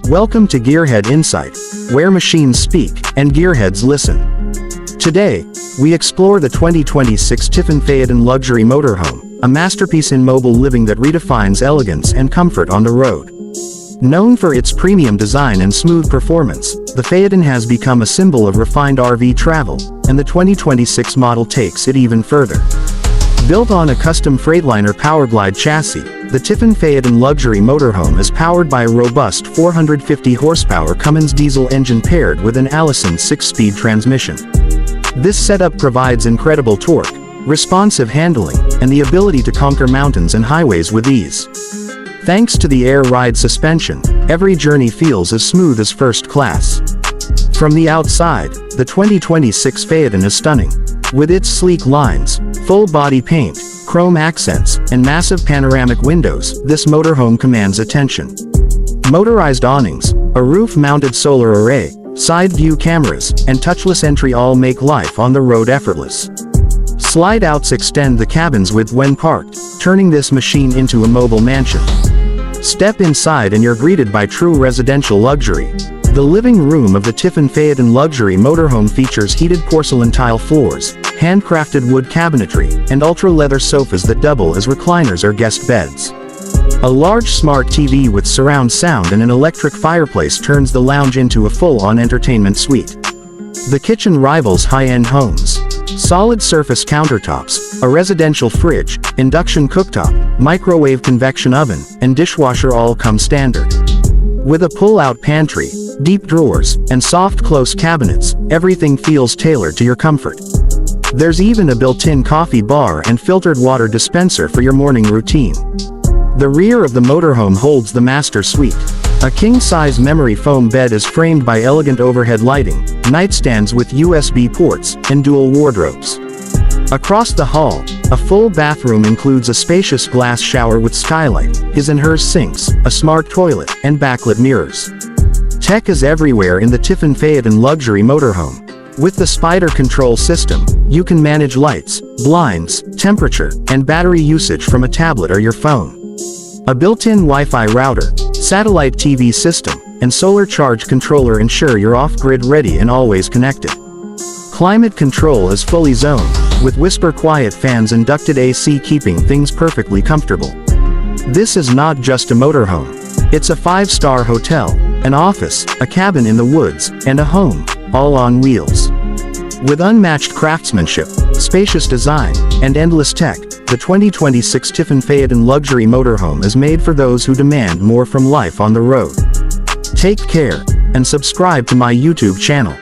Welcome to GearHead Insight, where machines speak and gearheads listen. Today, we explore the 2026 Tiffin Phaeton Luxury Motorhome, a masterpiece in mobile living that redefines elegance and comfort on the road. Known for its premium design and smooth performance, the Phaeton has become a symbol of refined RV travel, and the 2026 model takes it even further. Built on a custom Freightliner Powerglide chassis, the Tiffin Phaeton Luxury Motorhome is powered by a robust 450 horsepower Cummins diesel engine paired with an Allison 6-speed transmission. This setup provides incredible torque, responsive handling, and the ability to conquer mountains and highways with ease. Thanks to the air ride suspension, every journey feels as smooth as first class. From the outside, the 2026 Phaeton is stunning. With its sleek lines, full body paint, chrome accents, and massive panoramic windows, this motorhome commands attention. Motorized awnings, a roof-mounted solar array, side view cameras, and touchless entry all make life on the road effortless. Slide-outs extend the cabin's width when parked, turning this machine into a mobile mansion. Step inside and you're greeted by true residential luxury. The living room of the Tiffin Phaeton Luxury Motorhome features heated porcelain tile floors, handcrafted wood cabinetry, and ultra-leather sofas that double as recliners or guest beds. A large smart TV with surround sound and an electric fireplace turns the lounge into a full-on entertainment suite. The kitchen rivals high-end homes. Solid surface countertops, a residential fridge, induction cooktop, microwave convection oven, and dishwasher all come standard. With a pull-out pantry, deep drawers, and soft close cabinets, everything feels tailored to your comfort. There's even a built-in coffee bar and filtered water dispenser for your morning routine. The rear of the motorhome holds the master suite. A king-size memory foam bed is framed by elegant overhead lighting, nightstands with USB ports, and dual wardrobes. Across the hall, a full bathroom includes a spacious glass shower with skylight, his and hers sinks, a smart toilet, and backlit mirrors. Tech is everywhere in the Tiffin Phaeton Luxury Motorhome. With the Spider control system, you can manage lights, blinds, temperature, and battery usage from a tablet or your phone. A built-in Wi-Fi router, satellite TV system, and solar charge controller ensure you're off-grid ready and always connected. Climate control is fully zoned, with whisper quiet fans and ducted AC keeping things perfectly comfortable. This is not just a motorhome. It's a 5-star hotel, an office, a cabin in the woods, and a home, all on wheels. With unmatched craftsmanship, spacious design, and endless tech, the 2026 Tiffin Phaeton Luxury Motorhome is made for those who demand more from life on the road. Take care, and subscribe to my YouTube channel.